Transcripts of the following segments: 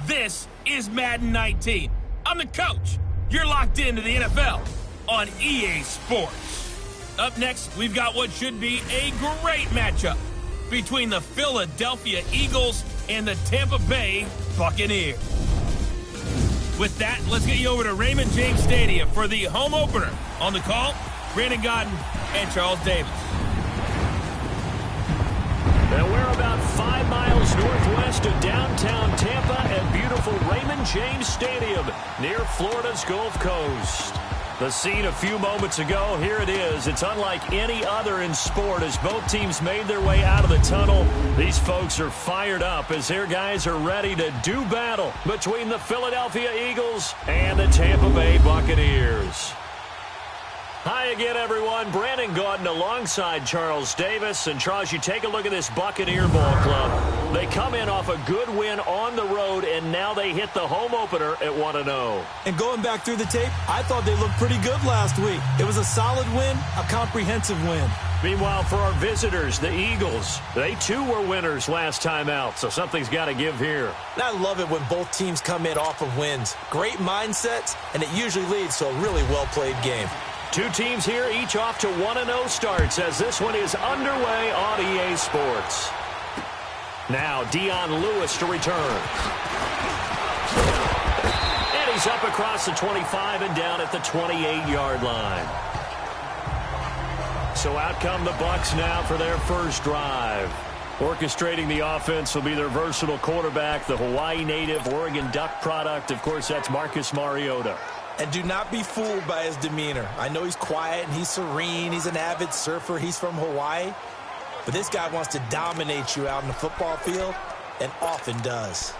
This is Madden 19. I'm the coach. You're locked into the NFL on EA Sports. Up next, we've got what should be a great matchup between the Philadelphia Eagles and the Tampa Bay Buccaneers. With that, let's get you over to Raymond James Stadium for the home opener. On the call, Brandon Godden and Charles Davis. And we're about 5 miles northwest of downtown Tampa at beautiful Raymond James Stadium near Florida's Gulf Coast. The scene a few moments ago, here it is. It's unlike any other in sport as both teams made their way out of the tunnel. These folks are fired up as their guys are ready to do battle between the Philadelphia Eagles and the Tampa Bay Buccaneers. Hi again, everyone. Brandon Gaudin alongside Charles Davis. And, Charles, you take a look at this Buccaneer ball club. They come in off a good win on the road, and now they hit the home opener at 1-0. And going back through the tape, I thought they looked pretty good last week. It was a solid win, a comprehensive win. Meanwhile, for our visitors, the Eagles, they too were winners last time out, so something's got to give here. And I love it when both teams come in off of wins. Great mindsets, and it usually leads to a really well-played game. Two teams here, each off to 1-0 starts as this one is underway on EA Sports. Now, Dion Lewis to return. And he's up across the 25 and down at the 28-yard line. So out come the Bucs now for their first drive. Orchestrating the offense will be their versatile quarterback, the Hawaii native, Oregon Duck product. Of course, that's Marcus Mariota. And do not be fooled by his demeanor. I know he's quiet and he's serene. He's an avid surfer. He's from Hawaii. But this guy wants to dominate you out in the football field and often does.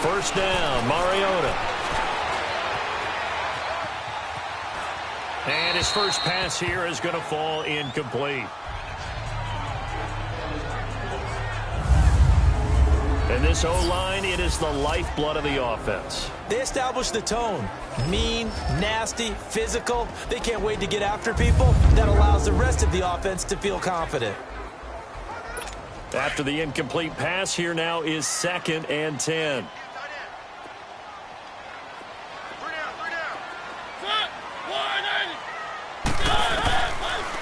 First down, Mariota. And his first pass here is going to fall incomplete. And this O-line, it is the lifeblood of the offense. They establish the tone. Mean, nasty, physical. They can't wait to get after people. That allows the rest of the offense to feel confident. After the incomplete pass, here now is 2nd and 10.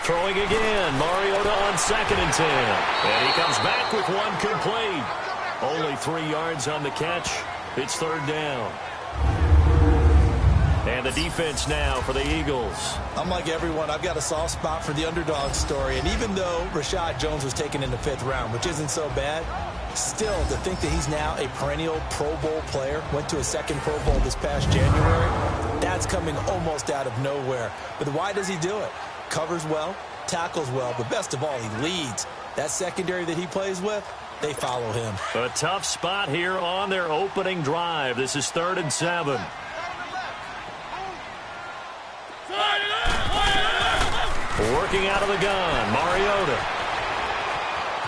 Throwing again, Mariota on 2nd and 10. And he comes back with one complete. Only 3 yards on the catch. It's 3rd down. And the defense now for the Eagles. Unlike everyone, I've got a soft spot for the underdog story. And even though Rashad Jones was taken in the 5th round, which isn't so bad, still to think that he's now a perennial Pro Bowl player, went to a 2nd Pro Bowl this past January, that's coming almost out of nowhere. But why does he do it? Covers well, tackles well, but best of all, he leads. That secondary that he plays with, they follow him. A tough spot here on their opening drive. This is 3rd and 7. Working out of the gun, Mariota.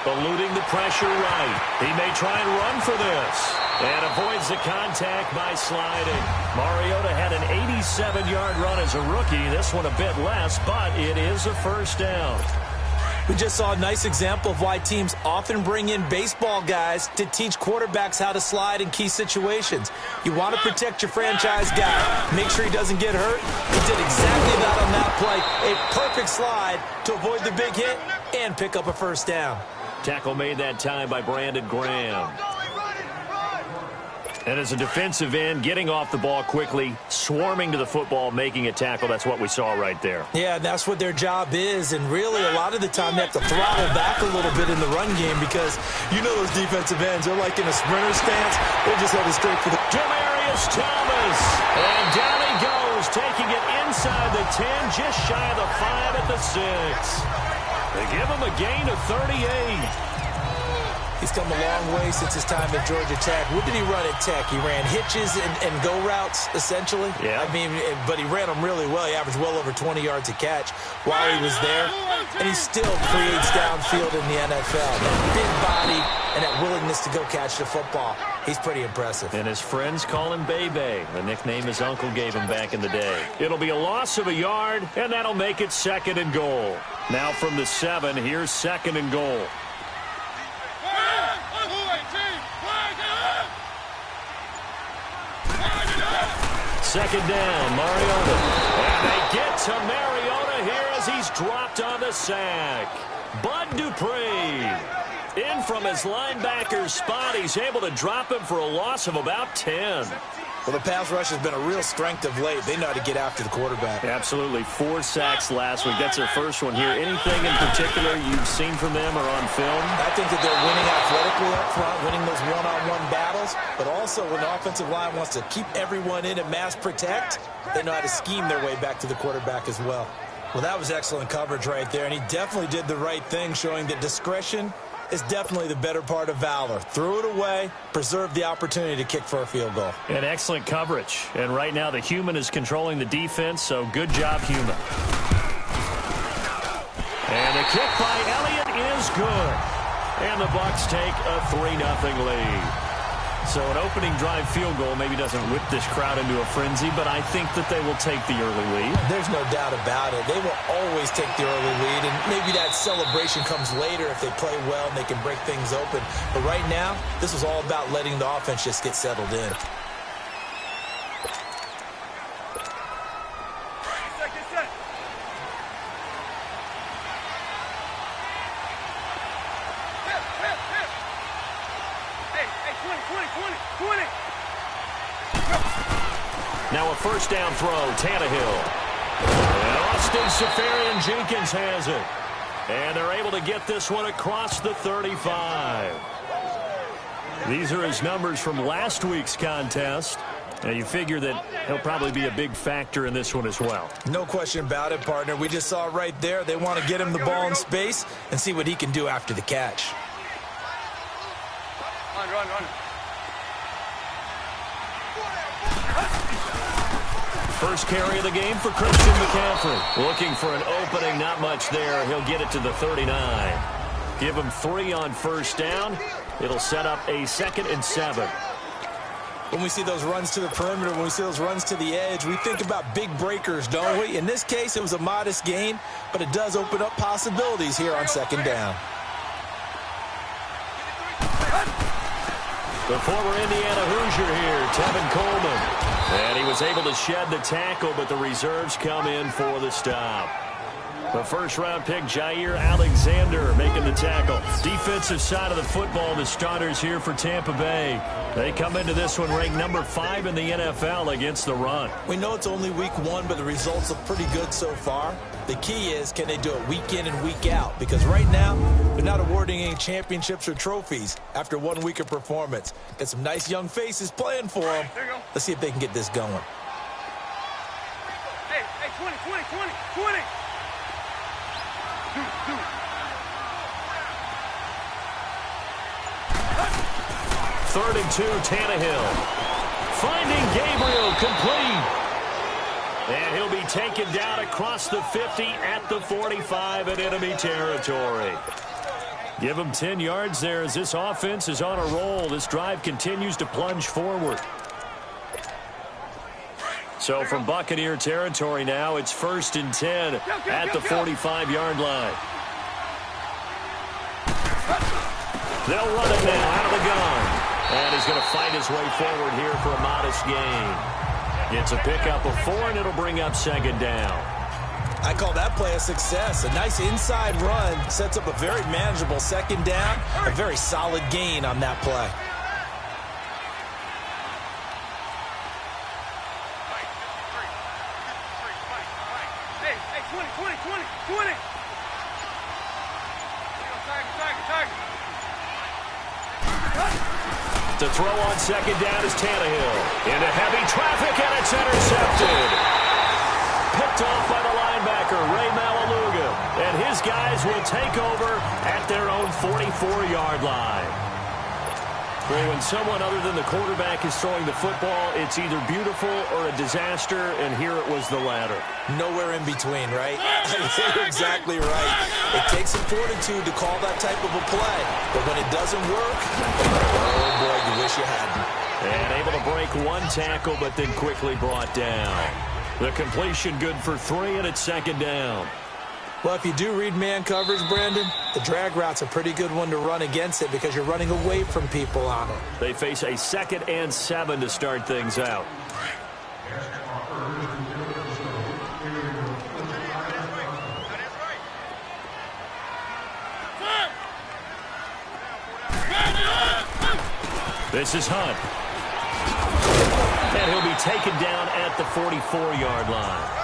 Eluding the pressure right. He may try and run for this. And avoids the contact by sliding. Mariota had an 87-yard run as a rookie. This one a bit less, but it is a first down. We just saw a nice example of why teams often bring in baseball guys to teach quarterbacks how to slide in key situations. You want to protect your franchise guy. Make sure he doesn't get hurt. He did exactly that on that play. A perfect slide to avoid the big hit and pick up a first down. Tackle made that time by Brandon Graham. And as a defensive end, getting off the ball quickly, swarming to the football, making a tackle, that's what we saw right there. Yeah, that's what their job is, and really a lot of the time they have to throttle back a little bit in the run game because you know those defensive ends, they're like in a sprinter stance. They're just headed straight for the... Demaryius Thomas, and down he goes, taking it inside the 10, just shy of the 5 at the 6. They give him a gain of 38. He's come a long way since his time at Georgia Tech. What did he run at Tech? He ran hitches and go routes, essentially. Yeah. I mean, but he ran them really well. He averaged well over 20 yards a catch while he was there. And he still creates downfield in the NFL. That big body and that willingness to go catch the football. He's pretty impressive. And his friends call him Bebe, the nickname his uncle gave him back in the day. It'll be a loss of a yard, and that'll make it 2nd and goal. Now from the 7, here's 2nd and goal. Second down, Mariota. And they get to Mariota here as he's dropped on the sack. Bud Dupree. In from his linebacker spot. He's able to drop him for a loss of about 10. Well, the pass rush has been a real strength of late. They know how to get after the quarterback. Absolutely. 4 sacks last week. That's their first one here. Anything in particular you've seen from them or on film? I think that they're winning athletically up front, winning those one-on-one battles, but also when the offensive line wants to keep everyone in and mass protect, they know how to scheme their way back to the quarterback as well. Well, that was excellent coverage right there, and he definitely did the right thing, showing that discretion is definitely the better part of valor. Threw it away, preserved the opportunity to kick for a field goal. And excellent coverage. And right now the human is controlling the defense, so good job, human. And the kick by Elliott is good. And the Bucs take a 3-0 lead. So an opening drive field goal maybe doesn't whip this crowd into a frenzy, but I think that they will take the early lead. There's no doubt about it. They will always take the early lead, and maybe that celebration comes later if they play well and they can break things open. But right now, this is all about letting the offense just get settled in. Now a first down throw, Tannehill. And Austin Seferian-Jenkins has it. And they're able to get this one across the 35. These are his numbers from last week's contest. Now you figure that he'll probably be a big factor in this one as well. No question about it, partner. We just saw it right there. They want to get him the ball in space and see what he can do after the catch. Run. First carry of the game for Christian McCaffrey. Looking for an opening, not much there. He'll get it to the 39. Give him 3 on first down. It'll set up a 2nd and 7. When we see those runs to the perimeter, when we see those runs to the edge, we think about big breakers, don't we? In this case, it was a modest gain, but it does open up possibilities here on 2nd down. The former Indiana Hoosier here, Tevin Coleman. And he was able to shed the tackle, but the reserves come in for the stop. The first-round pick, Jair Alexander, making the tackle. Defensive side of the football, the starters here for Tampa Bay. They come into this one ranked number 5 in the NFL against the run. We know it's only week 1, but the results look pretty good so far. The key is, can they do it week in and week out? Because right now, they're not awarding any championships or trophies after 1 week of performance. Got some nice young faces playing for them. Let's see if they can get this going. Hey, 20. 3rd and 2, Tannehill. Finding Gabriel, complete. And he'll be taken down across the 50 at the 45 in enemy territory. Give him 10 yards there as this offense is on a roll. This drive continues to plunge forward. So from Buccaneer territory now, it's 1st and 10 at the 45-yard line. They'll run it now out of the gun. And he's going to fight his way forward here for a modest gain. It's a pickup of 4, and it'll bring up 2nd down. I call that play a success. A nice inside run sets up a very manageable 2nd down. A very solid gain on that play. Hey, 20. Target. To throw on 2nd down is Tannehill. Into heavy traffic, and it's intercepted. Picked off by the linebacker, Ray Maualuga. And his guys will take over at their own 44-yard line. Well, when someone other than the quarterback is throwing the football, it's either beautiful or a disaster, and here it was the latter. Nowhere in between, right? You're exactly right. It takes some fortitude to call that type of a play, but when it doesn't work, oh boy, you wish you hadn't. And able to break one tackle, but then quickly brought down. The completion good for 3, and it's second down. Well, if you do read man coverage, Brandon, the drag route's a pretty good one to run against it because you're running away from people on it. They face a 2nd and 7 to start things out. This is Hunt. And he'll be taken down at the 44-yard line.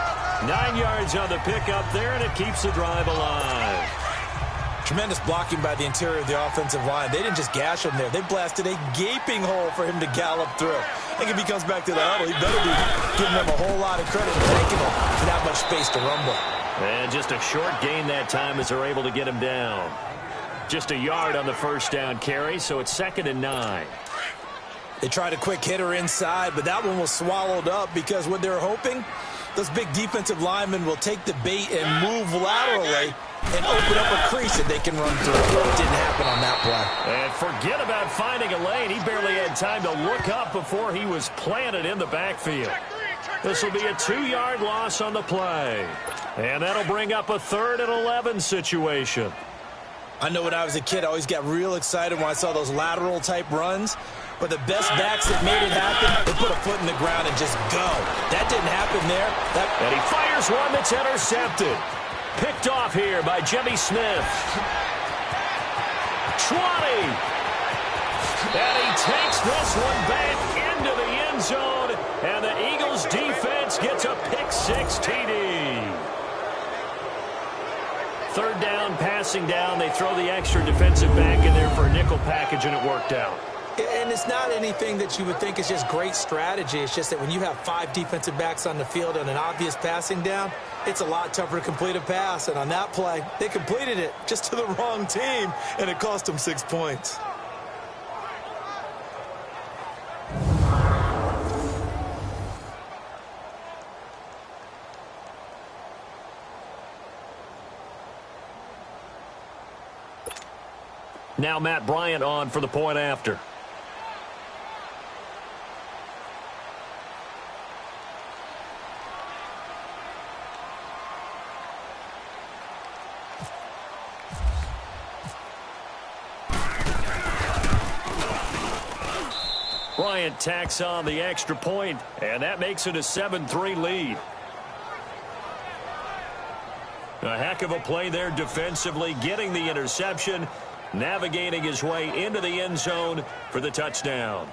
9 yards on the pickup there, and it keeps the drive alive. Tremendous blocking by the interior of the offensive line. They didn't just gash him there. They blasted a gaping hole for him to gallop through. I think if he comes back to the huddle, he better be giving them a whole lot of credit and thanking them for that much space to rumble. And just a short gain that time as they're able to get him down. Just a yard on the first down carry, so it's 2nd and 9. They tried a quick hitter inside, but that one was swallowed up because what they're hoping, those big defensive linemen will take the bait and move laterally and open up a crease that they can run through. It didn't happen on that play. And forget about finding a lane. He barely had time to look up before he was planted in the backfield. This will be a 2-yard loss on the play. And that'll bring up a 3rd and 11 situation. I know when I was a kid, I always got real excited when I saw those lateral-type runs. But the best backs that made it happen, they put a foot in the ground and just go. That didn't happen there. And he fires one that's intercepted. Picked off here by Jimmy Smith. 20. And he takes this one back into the end zone. And the Eagles defense gets a pick-6 TD. 3rd down, passing down. They throw the extra defensive back in there for a nickel package, and it worked out. And it's not anything that you would think is just great strategy. It's just that when you have 5 defensive backs on the field and an obvious passing down, it's a lot tougher to complete a pass. And on that play, they completed it just to the wrong team, and it cost them 6 points. Now Matt Bryant on for the point after. Bryant tacks on the extra point, and that makes it a 7-3 lead. A heck of a play there defensively, getting the interception, navigating his way into the end zone for the touchdown.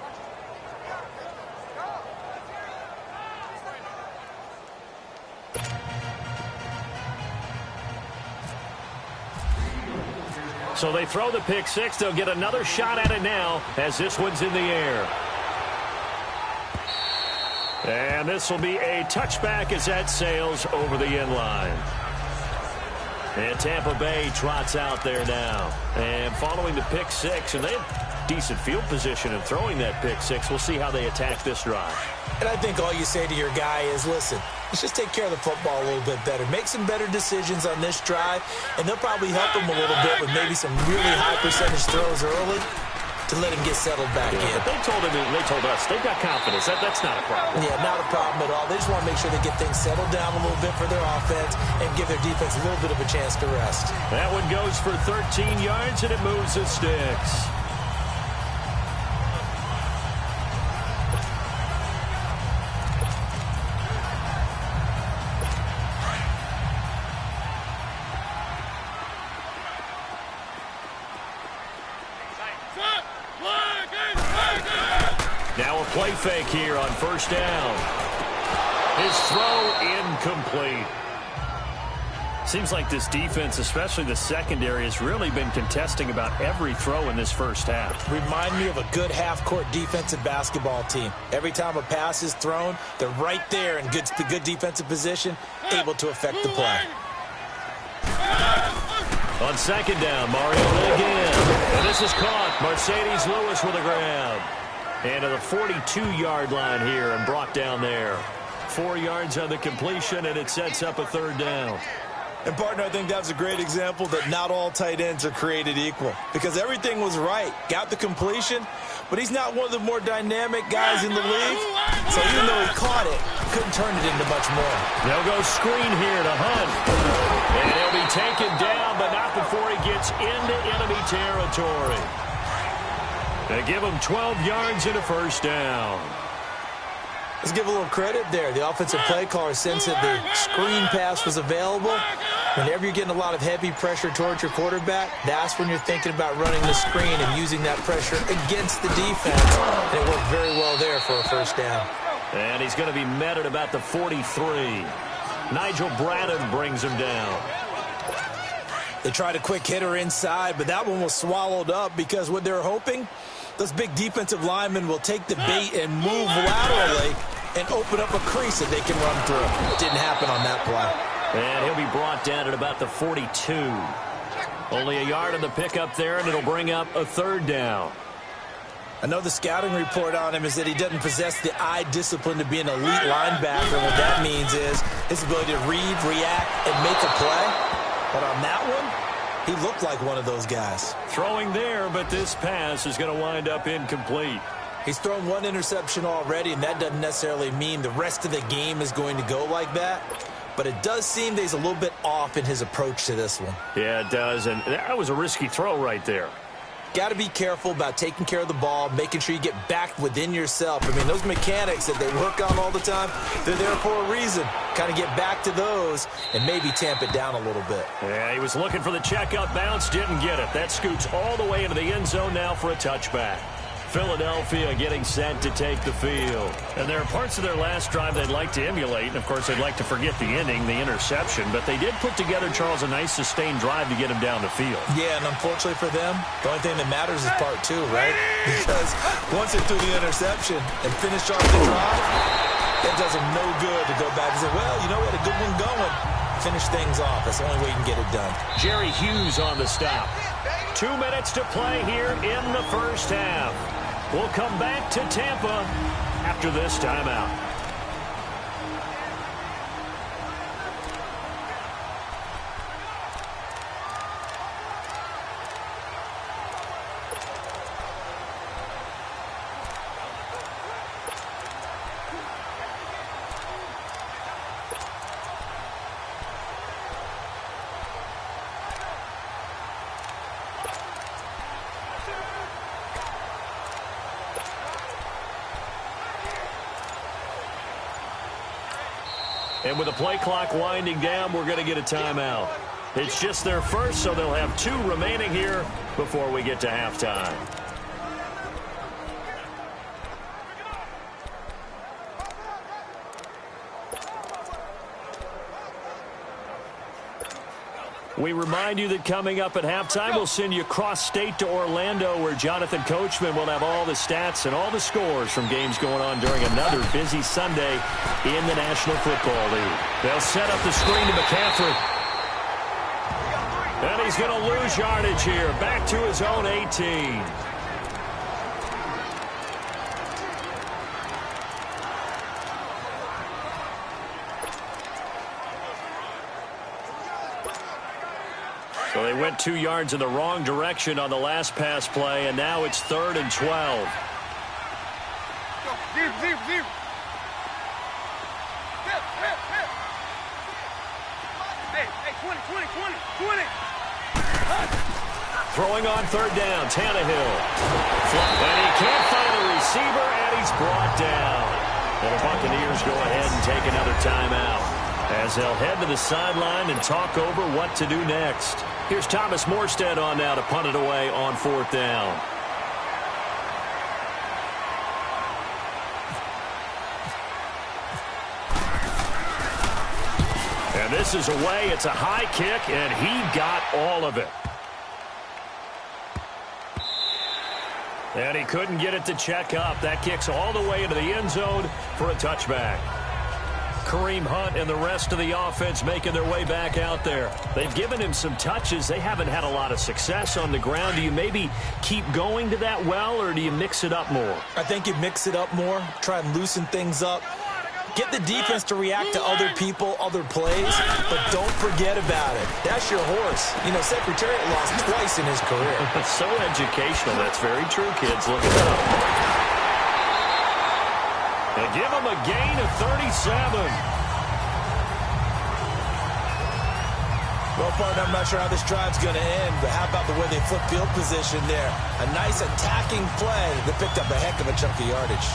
So they throw the pick-6. They'll get another shot at it now as this one's in the air. And this will be a touchback as that sails over the end line. And Tampa Bay trots out there now. And following the pick-6, and they have decent field position in throwing that pick-6. We'll see how they attack this drive. And I think all you say to your guy is, listen, let's just take care of the football a little bit better. Make some better decisions on this drive, and they'll probably help him a little bit with maybe some really high percentage throws early to let him get settled back in. But they told us they've got confidence. That's not a problem. Yeah, not a problem at all. They just want to make sure they get things settled down a little bit for their offense and give their defense a little bit of a chance to rest. That one goes for 13 yards, and it moves the sticks. Now a play fake here on first down. His throw incomplete. Seems like this defense, especially the secondary, has really been contesting about every throw in this first half. Remind me of a good half-court defensive basketball team. Every time a pass is thrown, they're right there in good defensive position, able to affect the play. On second down, Mario again. And this is caught. Mercedes Lewis with a grab. And to the 42-yard line here and brought down there. 4 yards on the completion, and it sets up a third down. And, partner, I think that's a great example that not all tight ends are created equal because everything was right. Got the completion, but he's not one of the more dynamic guys in the league. So even though he caught it, couldn't turn it into much more. They'll go screen here to Hunt. And he'll be taken down, but not before he gets into enemy territory. They give him 12 yards and a first down. Let's give a little credit there. The offensive play caller sensed that the screen pass was available. Whenever you're getting a lot of heavy pressure towards your quarterback, that's when you're thinking about running the screen and using that pressure against the defense. And it worked very well there for a first down. And he's going to be met at about the 43. Nigel Bradham brings him down. They tried a quick hitter inside, but that one was swallowed up because what they're hoping, those big defensive linemen will take the bait and move laterally and open up a crease that they can run through. It didn't happen on that play. And he'll be brought down at about the 42. Only a yard on the pickup there, and it'll bring up a third down. I know the scouting report on him is that he doesn't possess the eye discipline to be an elite linebacker. What that means is his ability to read, react, and make a play. But on that one, he looked like one of those guys. Throwing there, but this pass is going to wind up incomplete. He's thrown one interception already, and that doesn't necessarily mean the rest of the game is going to go like that. But it does seem that he's a little bit off in his approach to this one. Yeah, it does, and that was a risky throw right there. Got to be careful about taking care of the ball, making sure you get back within yourself. I mean, those mechanics that they work on all the time, they're there for a reason. Kind of get back to those and maybe tamp it down a little bit. Yeah, he was looking for the checkout bounce, didn't get it. That scoots all the way into the end zone now for a touchback. Philadelphia getting set to take the field. And there are parts of their last drive they'd like to emulate. And, of course, they'd like to forget the ending, the interception. But they did put together, Charles, a nice sustained drive to get him down the field. Yeah, and unfortunately for them, the only thing that matters is part two, right? Because once they threw the interception and finished off the drive, it does them no good to go back and say, well, you know, we had a good one going. Finish things off. That's the only way you can get it done. Jerry Hughes on the stop. 2 minutes to play here in the first half. We'll come back to Tampa after this timeout. And with the play clock winding down, we're going to get a timeout. It's just their first, so they'll have 2 remaining here before we get to halftime. We remind you that coming up at halftime, we'll send you cross-state to Orlando, where Jonathan Coachman will have all the stats and all the scores from games going on during another busy Sunday in the National Football League. They'll set up the screen to McCaffrey. And he's going to lose yardage here, back to his own 18. So they went 2 yards in the wrong direction on the last pass play, and now it's 3rd and 12. Zero. Hey, 20. Throwing on 3rd down, Tannehill. And he can't find a receiver, and he's brought down. And the Buccaneers go ahead and take another timeout as they'll head to the sideline and talk over what to do next. Here's Thomas Morstead on now to punt it away on 4th down. And this is away. It's a high kick, and he got all of it. And he couldn't get it to check up. That kicks all the way into the end zone for a touchback. Kareem Hunt and the rest of the offense making their way back out there. They've given him some touches. They haven't had a lot of success on the ground. Do you maybe keep going to that well, or do you mix it up more? I think you mix it up more, try and loosen things up. Get the defense to react to other people, other plays, but don't forget about it. That's your horse. You know, Secretariat lost twice in his career. So educational. That's very true, kids. Look at that. And give him a gain of 37. Well, partner, I'm not sure how this drive's going to end, but how about the way they flip field position there? A nice attacking play that picked up a heck of a chunk of yardage.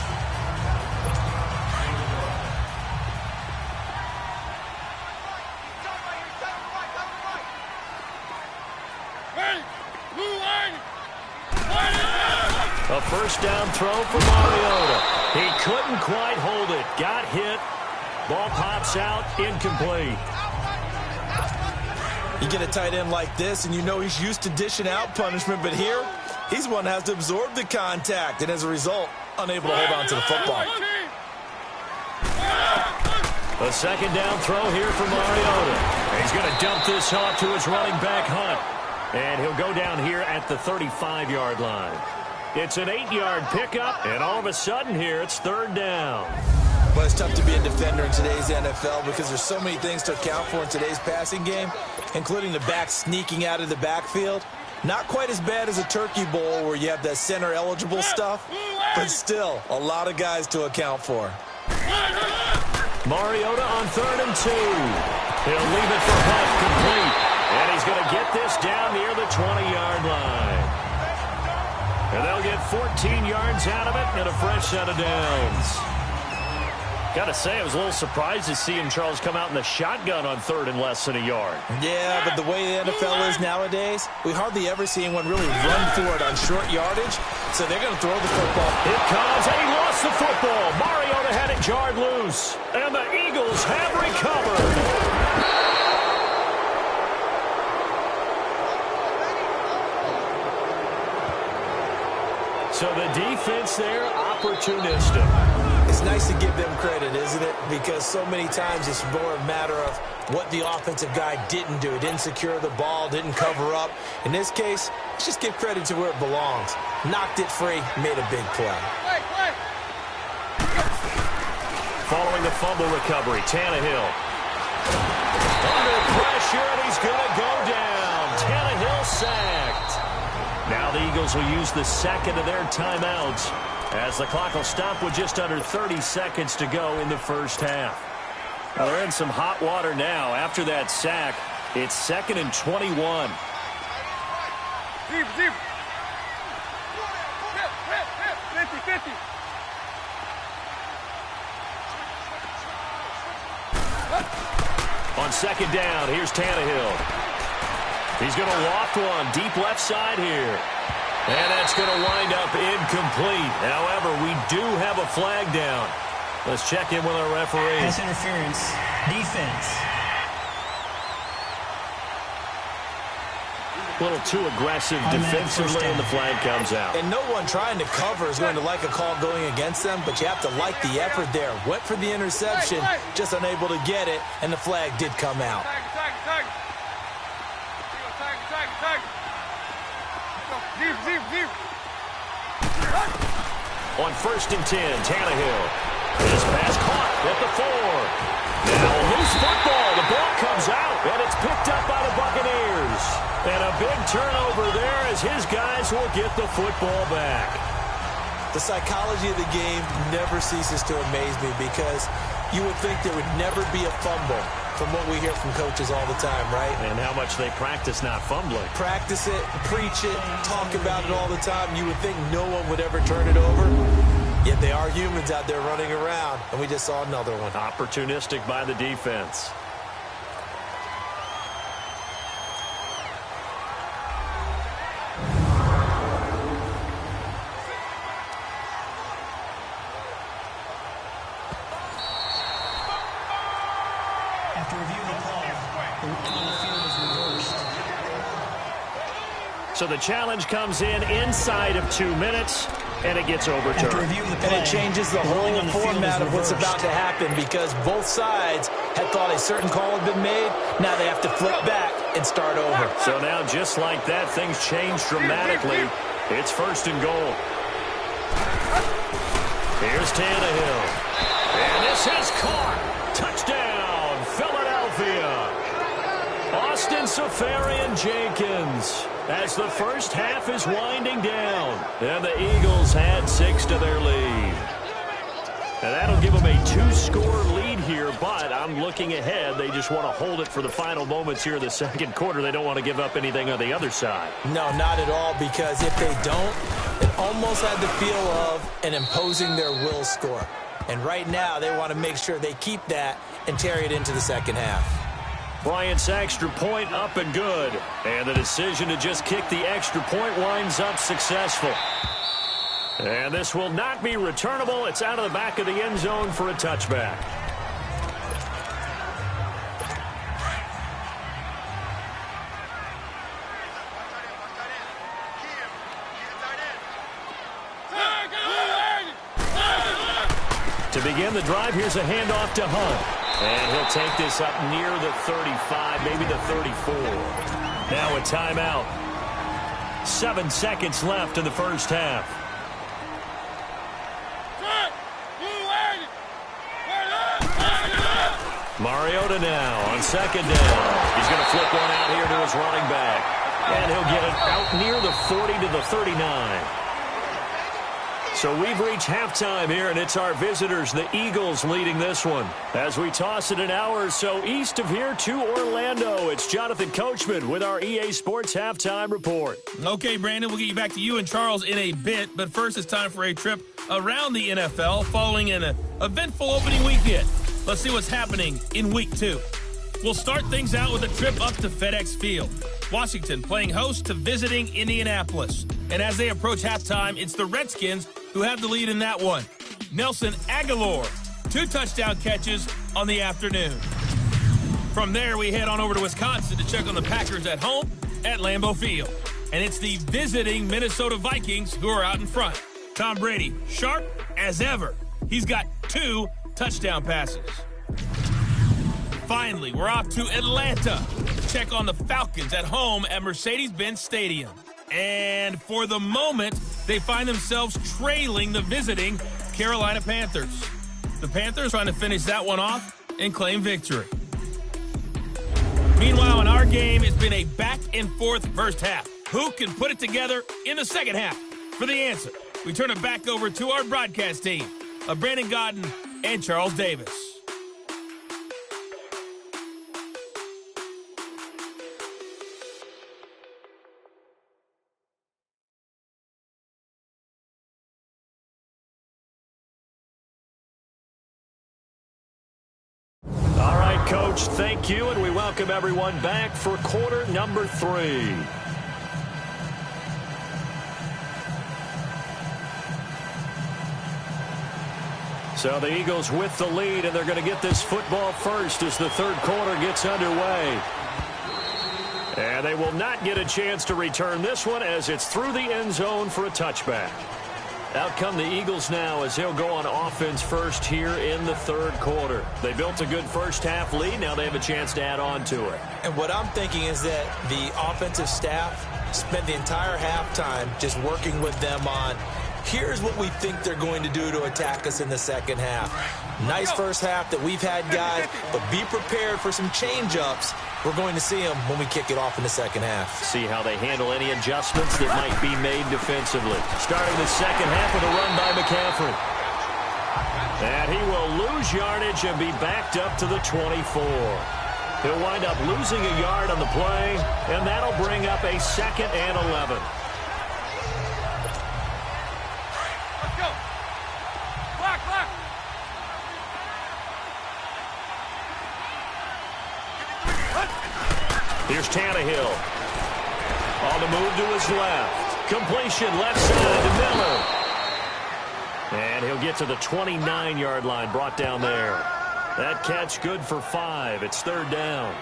A first down throw for Mariota. He couldn't quite hold it. Got hit. Ball pops out. Incomplete. You get a tight end like this, and you know he's used to dishing out punishment, but here, he's one that has to absorb the contact, and as a result, unable to hold on to the football. A second down throw here for Mariota. He's going to dump this off to his running back, Hunt. And he'll go down here at the 35-yard line. It's an 8-yard pickup, and all of a sudden here, it's third down. Well, it's tough to be a defender in today's NFL because there's so many things to account for in today's passing game, including the back sneaking out of the backfield. Not quite as bad as a turkey bowl where you have that center-eligible stuff, but still a lot of guys to account for. Mariota on 3rd and 2. He'll leave it for Hunt, complete. And he's going to get this down near the 20-yard line. And they'll get 14 yards out of it and a fresh set of downs. Got to say, I was a little surprised to see him, Charles, come out in the shotgun on 3rd and less than a yard. Yeah, but the way the NFL is nowadays, we hardly ever see anyone really run for it on short yardage, so they're going to throw the football. It comes, and he lost the football. Mariota had it jarred loose, and the Eagles have recovered. So the defense there, opportunistic. It's nice to give them credit, isn't it? Because so many times it's more a matter of what the offensive guy didn't do. Didn't secure the ball, didn't cover up. In this case, let's just give credit to where it belongs. Knocked it free, made a big play. Following the fumble recovery, Tannehill. Under pressure, and he's going to go down. Tannehill sacked. Now the Eagles will use the second of their timeouts as the clock will stop with just under 30 seconds to go in the first half. Now they're in some hot water now. After that sack, it's 2nd and 21. Deep, deep. 50, 50. On 2nd down, here's Tannehill. He's going to loft one deep left side here. And that's going to wind up incomplete. However, we do have a flag down. Let's check in with our referee. Pass interference. Defense. A little too aggressive defensively, and the flag comes out. And no one trying to cover is going to like a call going against them, but you have to like the effort there. Went for the interception, just unable to get it, and the flag did come out. Deep. On 1st and 10, Tannehill. His pass caught at the 4. Now a loose football. The ball comes out, and it's picked up by the Buccaneers. And a big turnover there as his guys will get the football back. The psychology of the game never ceases to amaze me because you would think there would never be a fumble from what we hear from coaches all the time, right? And how much they practice not fumbling. Practice it, preach it, talk about it all the time. You would think no one would ever turn it over. Yet they are humans out there running around, and we just saw another one. Opportunistic by the defense. After reviewing the call, the field is reversed. So the challenge comes in inside of 2 minutes. and it gets After overturned. review of the play, And it changes the ruling whole on the field format is of what's reversed. about to happen because both sides had thought a certain call had been made. Now they have to flip back and start over. So now, just like that, things change dramatically. It's 1st and goal. Here's Tannehill. And this is caught. Touchdown, Philadelphia. Austin Seferian-Jenkins as the first half is winding down. And the Eagles add 6 to their lead. And that'll give them a 2-score lead here, but I'm looking ahead. They just want to hold it for the final moments here in the second quarter. They don't want to give up anything on the other side. No, not at all, because if they don't, it almost had the feel of an imposing their will score. And right now, they want to make sure they keep that and carry it into the second half. Bryant's extra point up and good. And the decision to just kick the extra point winds up successful. And this will not be returnable. It's out of the back of the end zone for a touchback. To begin the drive, here's a handoff to Hunt. And he'll take this up near the 35, maybe the 34. Now a timeout. 7 seconds left in the first half. Mariota now on 2nd down. He's going to flip one out here to his running back. And he'll get it out near the 40 to the 39. So we've reached halftime here, and it's our visitors, the Eagles, leading this one. As we toss it an hour or so east of here to Orlando, it's Jonathan Coachman with our EA Sports Halftime Report. Okay, Brandon, we'll get you back to you and Charles in a bit, but first it's time for a trip around the NFL following an eventful opening weekend. Let's see what's happening in Week 2. We'll start things out with a trip up to FedEx Field. Washington playing host to visiting Indianapolis. And as they approach halftime, it's the Redskins who have the lead in that one. Nelson Aguilar, 2 touchdown catches on the afternoon. From there, we head on over to Wisconsin to check on the Packers at home at Lambeau Field. And it's the visiting Minnesota Vikings who are out in front. Tom Brady, sharp as ever. He's got 2 touchdown passes. Finally, we're off to Atlanta to check on the Falcons at home at Mercedes-Benz Stadium. And for the moment, they find themselves trailing the visiting Carolina Panthers. The Panthers trying to finish that one off and claim victory. Meanwhile, in our game, it's been a back-and-forth first half. Who can put it together in the second half? For the answer, we turn it back over to our broadcast team of Brandon Godden and Charles Davis. All right, Coach, thank you, and we welcome everyone back for quarter number 3. So the Eagles with the lead, and they're going to get this football first as the third quarter gets underway. And they will not get a chance to return this one as it's through the end zone for a touchback. Out come the Eagles now as they'll go on offense first here in the third quarter. They built a good first half lead. Now they have a chance to add on to it. And what I'm thinking is that the offensive staff spent the entire halftime just working with them on, here's what we think they're going to do to attack us in the second half. Nice first half that we've had, guys, but be prepared for some change-ups. We're going to see them when we kick it off in the second half. See how they handle any adjustments that might be made defensively. Starting the second half with a run by McCaffrey. And he will lose yardage and be backed up to the 24. He'll wind up losing a yard on the play, and that'll bring up a 2nd and 11. Let's go. Block, block. Here's Tannehill. On the move to his left. Completion left side to Miller. And he'll get to the 29-yard line, brought down there. That catch good for 5. It's 3rd down.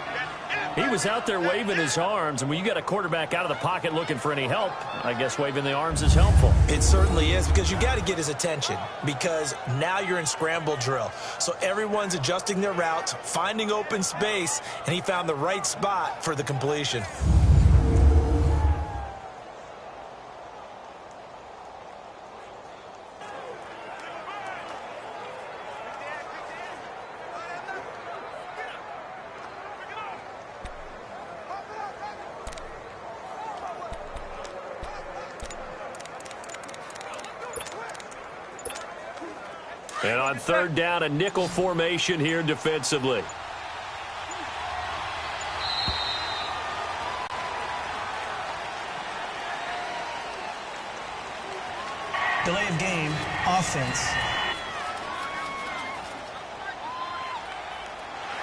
He was out there waving his arms, and when you got a quarterback out of the pocket looking for any help, I guess waving the arms is helpful. It certainly is, because you got to get his attention, because now you're in scramble drill. So everyone's adjusting their routes, finding open space, and he found the right spot for the completion. And on third down, a nickel formation here defensively. Delay of game, offense.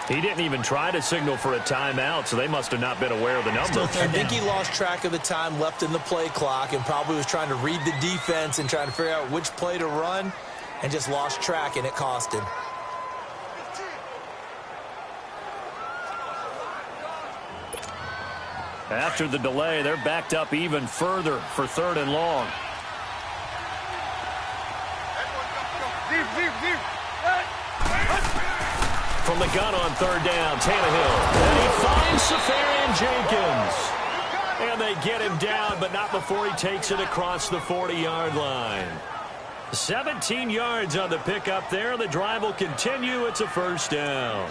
He didn't even try to signal for a timeout, so they must have not been aware of the number. I think he lost track of the time left in the play clock and probably was trying to read the defense and trying to figure out which play to run, and just lost track, and it cost him. After the delay, they're backed up even further for third and long. From the gun on third down, Tannehill. And he finds Safarian Jenkins. And they get him down, but not before he takes it across the 40-yard line. 17 yards on the pickup there. The drive will continue. It's a first down.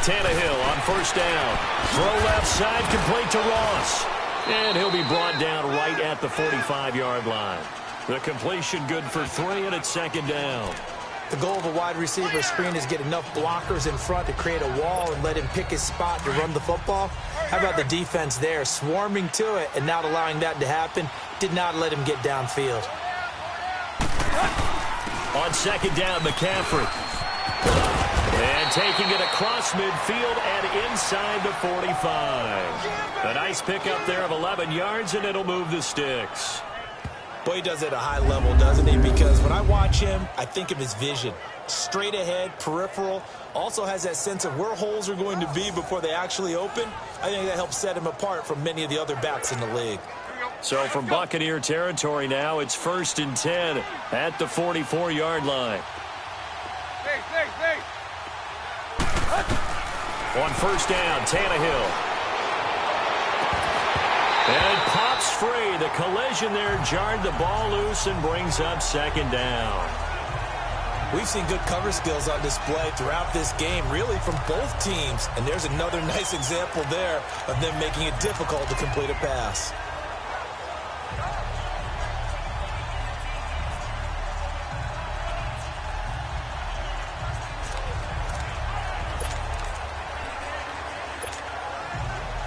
Tannehill on first down. Throw left side, complete to Ross. And he'll be brought down right at the 45-yard line. The completion good for 3, and it's second down. The goal of a wide receiver screen is get enough blockers in front to create a wall and let him pick his spot to run the football. How about the defense there, swarming to it and not allowing that to happen? Did not let him get downfield. On second down, McCaffrey. And taking it across midfield and inside the 45. A nice pickup there of 11 yards, and it'll move the sticks. Boy, he does it at a high level, doesn't he? Because when I watch him, I think of his vision. Straight ahead, peripheral. Also has that sense of where holes are going to be before they actually open. I think that helps set him apart from many of the other backs in the league. So from Buccaneer territory now, it's 1st and 10 at the 44-yard line. On first down, Tannehill. And it pops free. The collision there jarred the ball loose and brings up second down. We've seen good cover skills on display throughout this game, really from both teams. And there's another nice example there of them making it difficult to complete a pass.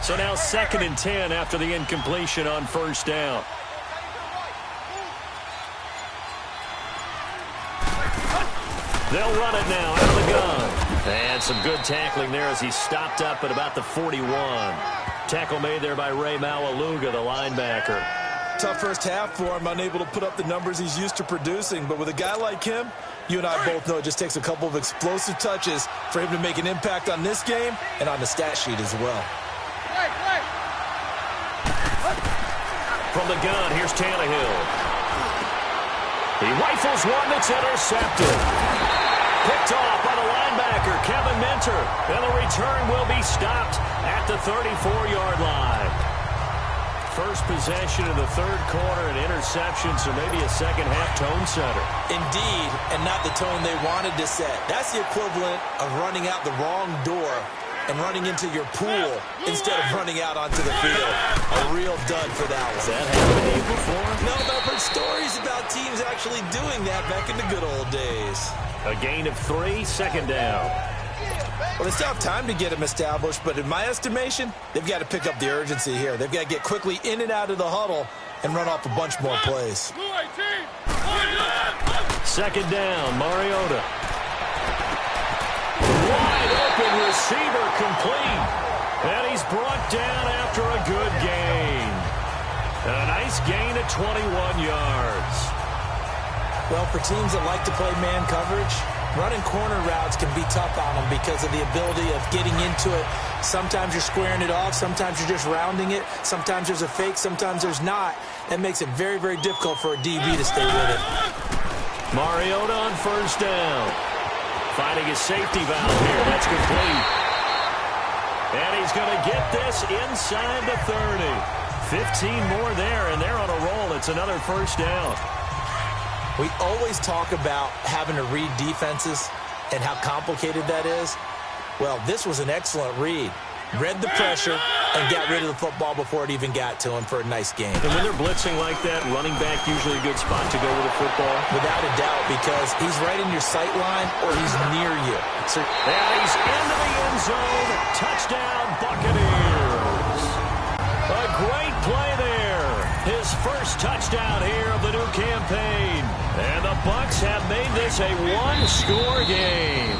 So now 2nd and 10 after the incompletion on first down. They'll run it now out of the gun. And some good tackling there as he stopped up at about the 41. Tackle made there by Ray Maualuga, the linebacker. Tough first half for him, unable to put up the numbers he's used to producing. But with a guy like him, you and I both know it just takes a couple of explosive touches for him to make an impact on this game and on the stat sheet as well. From the gun, here's Tannehill. He rifles one that's intercepted. Picked off by the linebacker, Kevin Minter. And the return will be stopped at the 34-yard line. First possession of the third quarter, an interception, so maybe a second-half tone setter. Indeed, and not the tone they wanted to set. That's the equivalent of running out the wrong door and running into your pool instead of running out onto the field. A real dud for that one. Has that happened to you before? No, but I've heard stories about teams actually doing that back in the good old days. A gain of 3, second down. Well, they still have time to get them established, but in my estimation, they've got to pick up the urgency here. They've got to get quickly in and out of the huddle and run off a bunch more plays. Second down, Mariota. Wide open receiver complete. And he's brought down after a good gain. A nice gain at 21 yards. Well, for teams that like to play man coverage, running corner routes can be tough on them because of the ability of getting into it. Sometimes you're squaring it off. Sometimes you're just rounding it. Sometimes there's a fake. Sometimes there's not. That makes it very, very difficult for a DB to stay with it. Mariota on first down. Finding his safety valve here. That's complete. And he's going to get this inside the 30. 15 more there, and they're on a roll. It's another first down. We always talk about having to read defenses and how complicated that is. Well, this was an excellent read. Read the pressure and got rid of the football before it even got to him for a nice game. And when they're blitzing like that, running back usually a good spot to go with the football? Without a doubt, because he's right in your sight line or he's near you. So, and he's into the end zone. Touchdown, Buccaneers. A great play there. His first touchdown here of the new campaign. And the Bucs have made this a one-score game.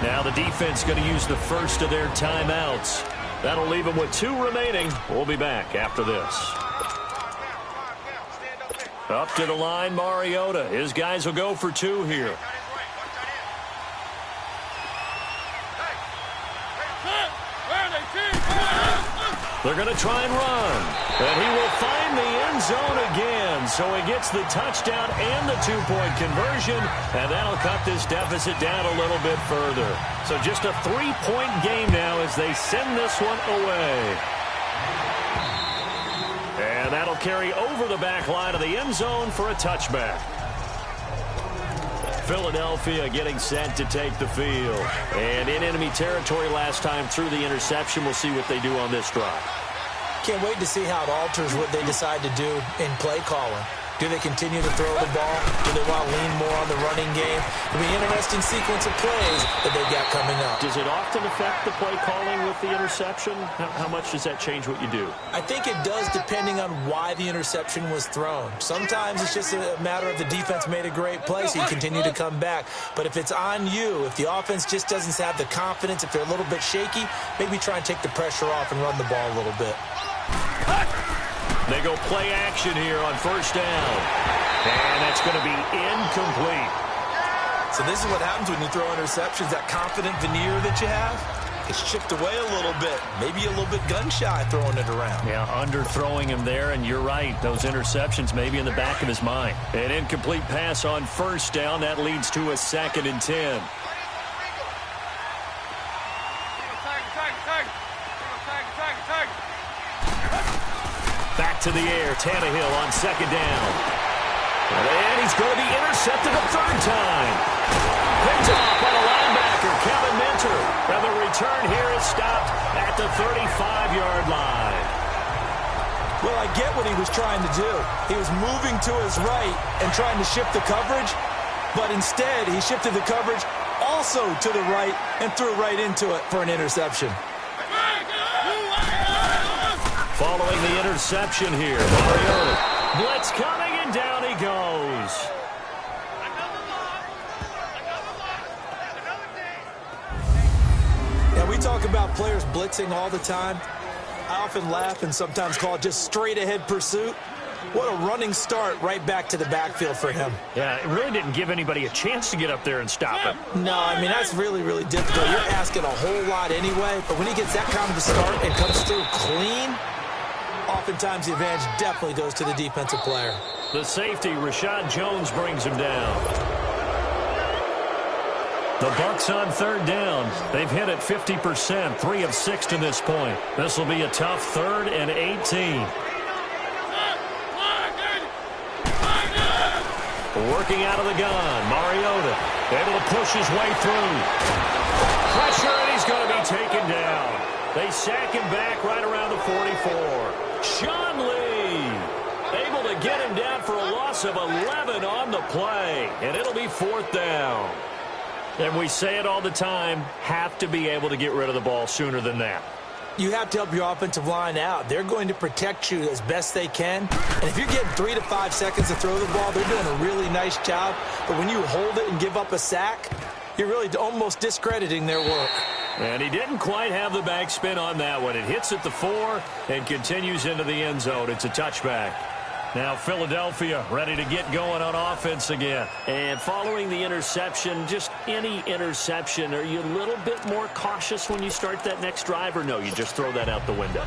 Now the defense going to use the first of their timeouts. That'll leave them with 2 remaining. We'll be back after this. Up to the line, Mariota. His guys will go for 2 here. They're going to try and run. And he will find the end zone again. So he gets the touchdown and the 2-point conversion. And that'll cut this deficit down a little bit further. So just a 3-point game now as they send this one away. And that'll carry over the back line of the end zone for a touchback. Philadelphia getting set to take the field. And in enemy territory last time through the interception. We'll see what they do on this drive. Can't wait to see how it alters what they decide to do in play calling. Do they continue to throw the ball? Do they want to lean more on the running game? It'll be an interesting sequence of plays that they've got coming up. Does it often affect the play calling with the interception? How much does that change what you do? I think it does depending on why the interception was thrown. Sometimes it's just a matter of the defense made a great play, so you continue to come back. But if it's on you, if the offense just doesn't have the confidence, if they're a little bit shaky, maybe try and take the pressure off and run the ball a little bit. They go play action here on first down. And that's going to be incomplete. So this is what happens when you throw interceptions. That confident veneer that you have gets chipped away a little bit. Maybe a little bit gun-shy throwing it around. Yeah, underthrowing him there, and you're right. Those interceptions may be in the back of his mind. An incomplete pass on first down. That leads to a 2nd and 10. Back to the air, Tannehill on 2nd down. And he's going to be intercepted a 3rd time. Picked off by the linebacker, Kevin Minter. And the return here is stopped at the 35-yard line. Well, I get what he was trying to do. He was moving to his right and trying to shift the coverage, but instead he shifted the coverage also to the right and threw right into it for an interception. Following the interception here, Mariota. Blitz coming, and down he goes. Now, we talk about players blitzing all the time. I often laugh and sometimes call it just straight-ahead pursuit. What a running start right back to the backfield for him. Yeah, it really didn't give anybody a chance to get up there and stop him. No, I mean, that's really, really difficult. You're asking a whole lot anyway, but when he gets that kind of a start and comes through clean, oftentimes the advantage definitely goes to the defensive player. The safety, Rashad Jones, brings him down. The Bucs on 3rd down. They've hit it 50%, 3 of 6 to this point. This will be a tough 3rd and 18. Working out of the gun, Mariota able to push his way through. Pressure, and he's going to be taken down. They sack him back right around the 44. Sean Lee able to get him down for a loss of 11 on the play, and it'll be 4th down. And we say it all the time, have to be able to get rid of the ball sooner than that. You have to help your offensive line out. They're going to protect you as best they can. And if you're getting 3 to 5 seconds to throw the ball, they're doing a really nice job. But when you hold it and give up a sack, you're really almost discrediting their work. And he didn't quite have the backspin on that one. It hits at the 4 and continues into the end zone. It's a touchback. Now Philadelphia ready to get going on offense again. And following the interception, just any interception, are you a little bit more cautious when you start that next drive, or no, you just throw that out the window?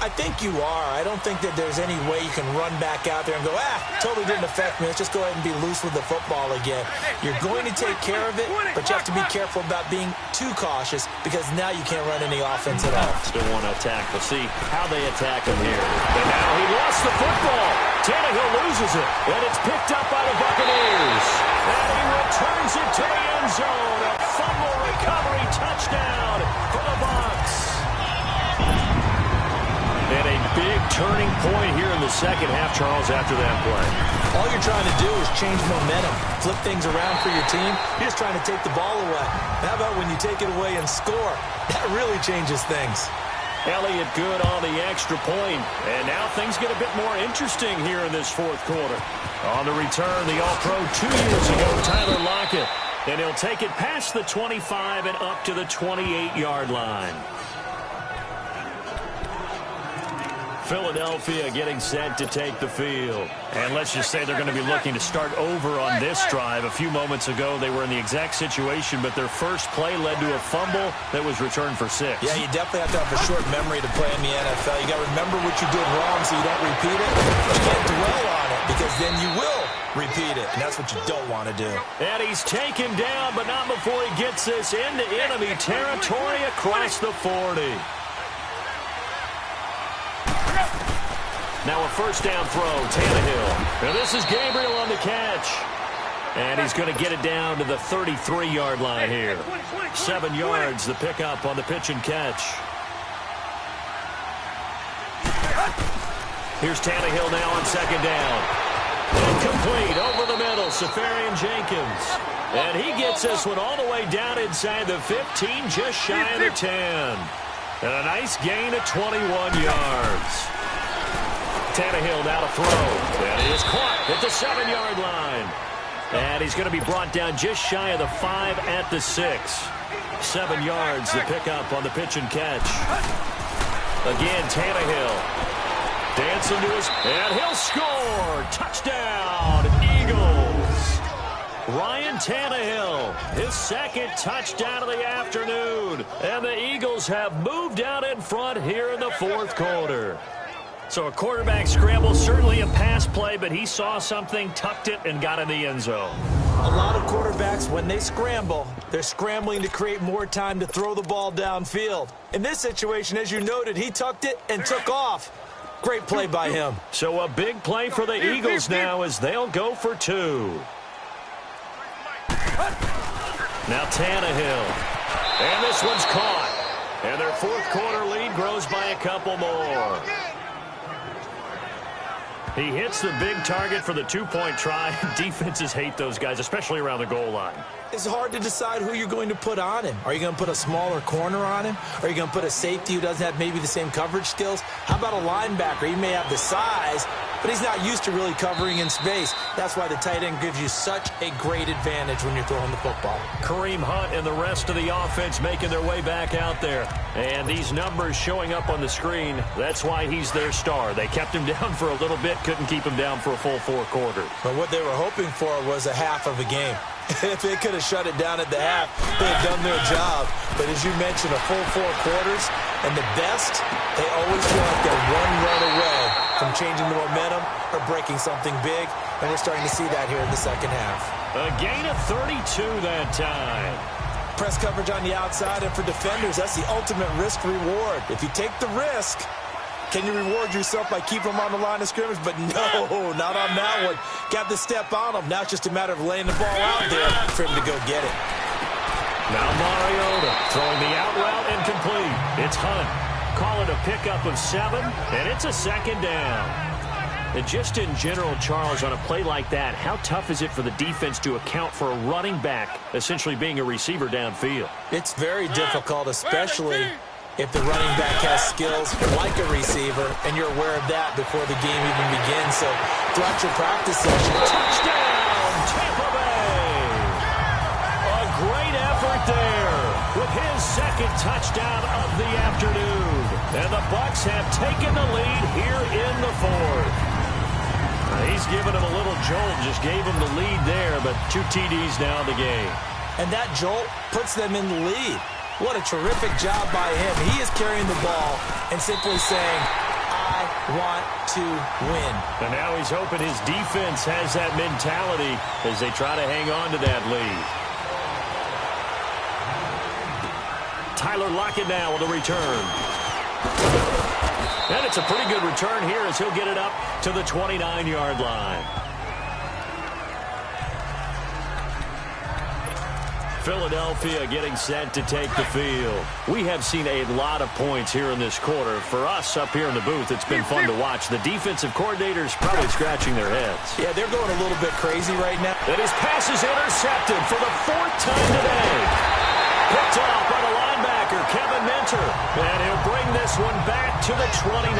I think you are. I don't think that there's any way you can run back out there and go, totally didn't affect me. Let's just go ahead and be loose with the football again. You're going to take care of it, but you have to be careful about being too cautious because now you can't run any offense at all. Still want to attack. We'll see how they attack him here. And now he lost the football. Tannehill loses it, and it's picked up by the Buccaneers. And he returns it to the end zone. A fumble recovery touchdown for the Bucs. And a big turning point here in the second half, Charles, after that play. All you're trying to do is change momentum, flip things around for your team. You're just trying to take the ball away. How about when you take it away and score? That really changes things. Elliott good on the extra point. And now things get a bit more interesting here in this fourth quarter. On the return, the All-Pro 2 years ago, Tyler Lockett. And he'll take it past the 25 and up to the 28-yard line. Philadelphia getting set to take the field. And let's just say they're going to be looking to start over on this drive. A few moments ago, they were in the exact situation, but their first play led to a fumble that was returned for 6. Yeah, you definitely have to have a short memory to play in the NFL. You got to remember what you did wrong so you don't repeat it. You can't dwell on it because then you will repeat it, and that's what you don't want to do. And he's taken down, but not before he gets this into enemy territory across the 40. Now a first down throw, Tannehill. Now this is Gabriel on the catch. And he's going to get it down to the 33-yard line here. 7 yards, the pickup on the pitch and catch. Here's Tannehill now on second down. Incomplete, over the middle, Safarian Jenkins. And he gets this one all the way down inside the 15, just shy of the 10. And a nice gain of 21 yards. Tannehill now to throw. And he is caught at the 7-yard line. And he's going to be brought down just shy of the 5 at the 6. 7 yards, the pickup on the pitch and catch. Again, Tannehill. Dancing to his... And he'll score! Touchdown, Eagles! Ryan Tannehill, his second touchdown of the afternoon. And the Eagles have moved out in front here in the fourth quarter. So a quarterback scramble, certainly a pass play, but he saw something, tucked it, and got in the end zone. A lot of quarterbacks, when they scramble, they're scrambling to create more time to throw the ball downfield. In this situation, as you noted, he tucked it and took off. Great play by him. So a big play for the Eagles now as they'll go for 2. Now Tannehill. And this one's caught. And their fourth quarter lead grows by a couple more. He hits the big target for the 2-point try. Defenses hate those guys, especially around the goal line. It's hard to decide who you're going to put on him. Are you going to put a smaller corner on him? Are you going to put a safety who doesn't have maybe the same coverage skills? How about a linebacker? He may have the size, but he's not used to really covering in space. That's why the tight end gives you such a great advantage when you're throwing the football. Kareem Hunt and the rest of the offense making their way back out there. And these numbers showing up on the screen, that's why he's their star. They kept him down for a little bit, couldn't keep him down for a full 4 quarters. But what they were hoping for was a half of a game. If they could have shut it down at the half, they had done their job. But as you mentioned, a full 4 quarters, and the best, they always feel like they're one run away from changing the momentum or breaking something big, and we're starting to see that here in the second half. A gain of 32 that time. Press coverage on the outside, and for defenders, that's the ultimate risk-reward. If you take the risk, can you reward yourself by keeping them on the line of scrimmage? But no, not on that one. Got the step on them. Now it's just a matter of laying the ball out there for him to go get it. Now Mariota throwing the out route incomplete. It's Hunt. Call it a pickup of 7, and it's a second down. And just in general, Charles, on a play like that, how tough is it for the defense to account for a running back essentially being a receiver downfield? It's very difficult, especially if the running back has skills like a receiver, and you're aware of that before the game even begins. So throughout your practice session, touchdown, Tampa Bay! A great effort there with his his second touchdown of the afternoon. And the Bucs have taken the lead here in the fourth. He's given him a little jolt, just gave him the lead there, but 2 TDs now in the game. And that jolt puts them in the lead. What a terrific job by him. He is carrying the ball and simply saying, I want to win. And now he's hoping his defense has that mentality as they try to hang on to that lead. Tyler Lockett now with a return. And it's a pretty good return here as he'll get it up to the 29-yard line. Philadelphia getting set to take the field. We have seen a lot of points here in this quarter. For us up here in the booth, it's been fun to watch. The defensive coordinators probably scratching their heads. Yeah, they're going a little bit crazy right now. And his pass is intercepted for the 4th time today. Picked off by the linebacker, Kevin Minter. And he'll bring this one back to the 29.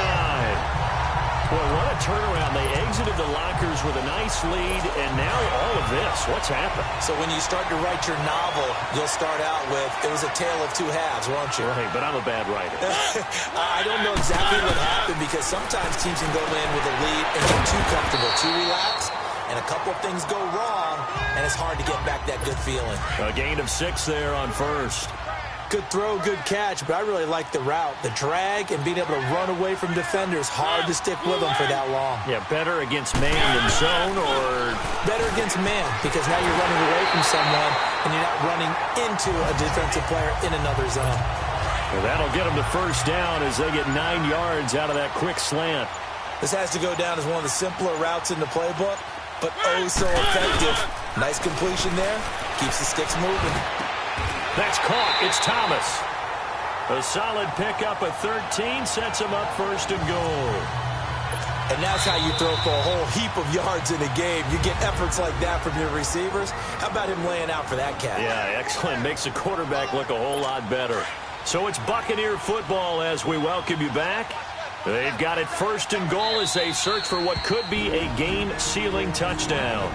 Boy, what a turnaround. They exited the lockers with a nice lead, and now all of this. What's happened? So when you start to write your novel, you'll start out with, it was a tale of 2 halves, won't you? Right, but I'm a bad writer. I don't know exactly what happened because sometimes teams can go in with a lead and get too comfortable, too relaxed, and a couple of things go wrong, and it's hard to get back that good feeling. A gain of 6 there on first. Good throw, good catch, but I really like the route. The drag and being able to run away from defenders, hard to stick with them for that long. Yeah, better against man than zone, or? Better against man, because now you're running away from someone and you're not running into a defensive player in another zone. Well, that'll get them the first down as they get 9 yards out of that quick slant. This has to go down as one of the simpler routes in the playbook, but oh so effective. Nice completion there. Keeps the sticks moving. That's caught. It's Thomas. A solid pickup of 13 sets him up first and goal. And that's how you throw for a whole heap of yards in a game. You get efforts like that from your receivers. How about him laying out for that cat? Yeah, excellent. Makes the quarterback look a whole lot better. So it's Buccaneer football as we welcome you back. They've got it first and goal as they search for what could be a game-sealing touchdown.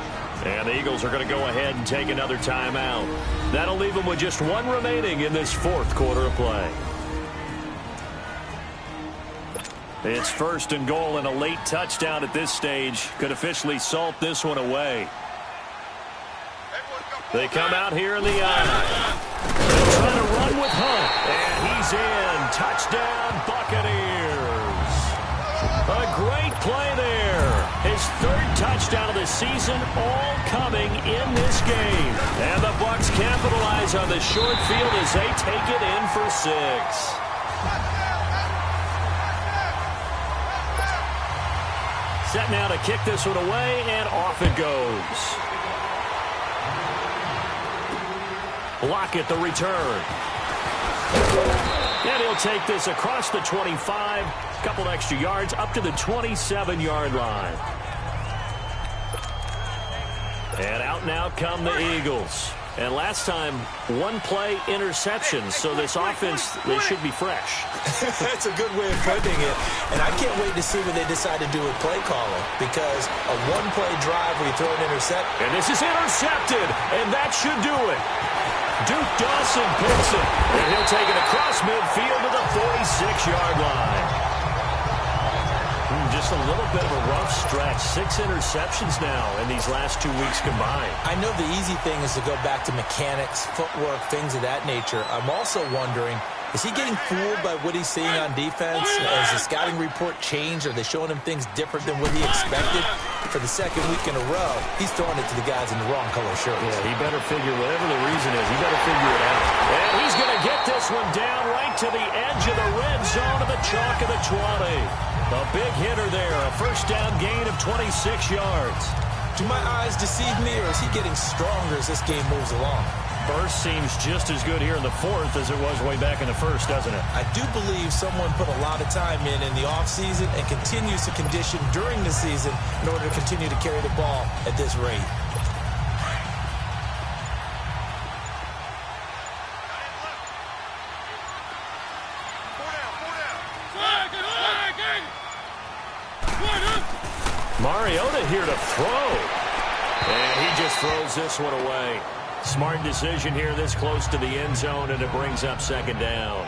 And the Eagles are going to go ahead and take another timeout. That'll leave them with just 1 remaining in this 4th quarter of play. It's first and goal, and a late touchdown at this stage could officially salt this one away. They come out here in the eye. They're trying to run with Hunt. And he's in. Touchdown, Buccaneers. A great play there. His 3rd touchdown of the season, all coming in this game. And the Bucs capitalize on the short field as they take it in for 6. Set now to kick this one away, and off it goes. Lockett the return. And he'll take this across the 25. Couple extra yards up to the 27-yard line. And out now come the Eagles. And last time, 1 play interception. So this offense, they should be fresh. That's a good way of putting it. And I can't wait to see what they decide to do with play calling. Because a 1-play drive where you throw an intercept. And this is intercepted. And that should do it. Duke Dawson picks it. And he'll take it across midfield to the 46-yard line. Just a little bit of a rough stretch. 6 interceptions now in these last 2 weeks combined. I know the easy thing is to go back to mechanics, footwork, things of that nature. I'm also wondering, is he getting fooled by what he's seeing on defense? Has the scouting report changed? Are they showing him things different than what he expected? For the 2nd week in a row, he's throwing it to the guys in the wrong color shirts. Yeah, he better figure, whatever the reason is, he better figure it out. And he's going to get this one down right to the edge of the red zone of the chalk of the 20. A big hitter there, a first down gain of 26 yards. Do my eyes deceive me, or is he getting stronger as this game moves along? Burst seems just as good here in the 4th as it was way back in the 1st, doesn't it? I do believe someone put a lot of time in the offseason and continues to condition during the season in order to continue to carry the ball at this rate. Mariota here to throw. And he just throws this one away. Smart decision here this close to the end zone, and it brings up second down.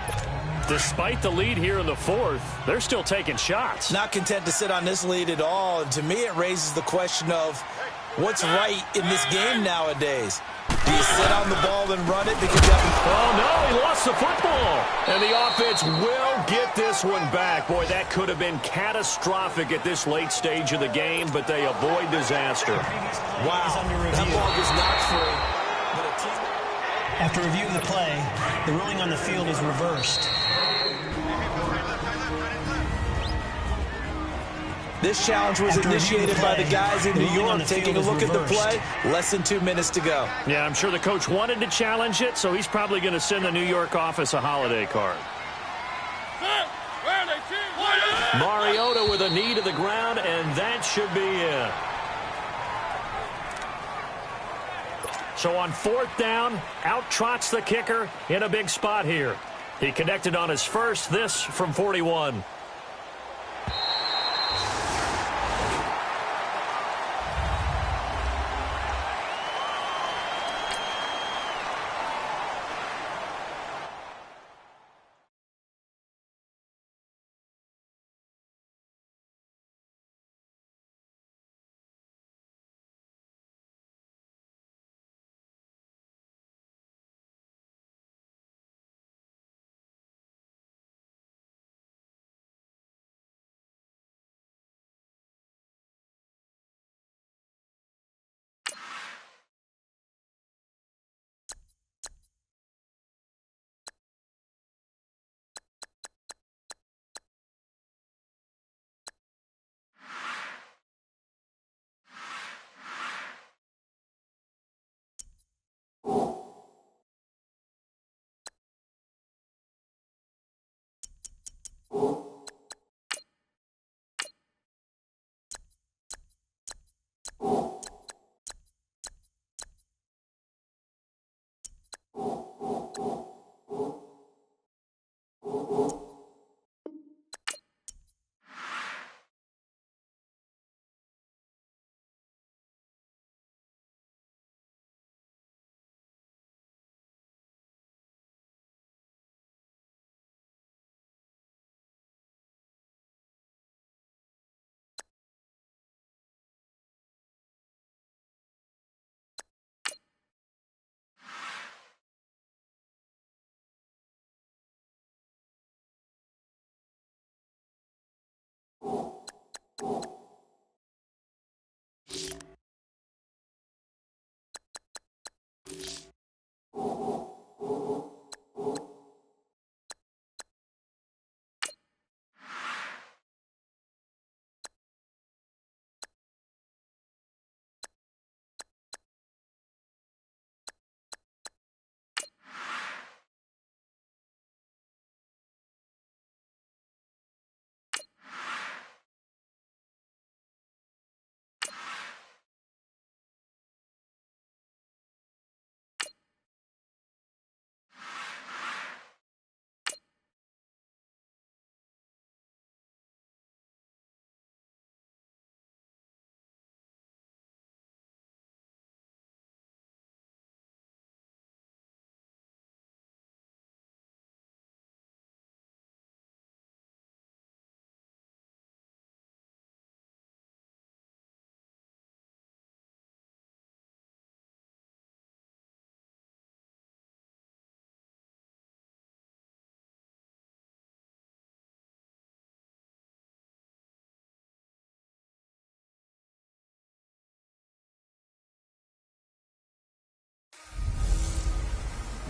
Despite the lead here in the fourth, they're still taking shots. Not content to sit on this lead at all. And to me, it raises the question of what's right in this game nowadays. Do you sit on the ball and run it because you have... Oh, no, he lost the football. And the offense will get this one back. Boy, that could have been catastrophic at this late stage of the game, but they avoid disaster. Wow, that ball was knocked free. After review of the play, the ruling on the field is reversed. This challenge was initiated by the guys in New York. Taking a look at the play, less than 2 minutes to go. Yeah, I'm sure the coach wanted to challenge it, so he's probably going to send the New York office a holiday card. Mariota with a knee to the ground, and that should be it. So on fourth down, out trots the kicker in a big spot here. He connected on his first, this from 41.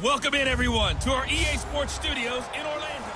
Welcome in, everyone, to our EA Sports Studios in Orlando.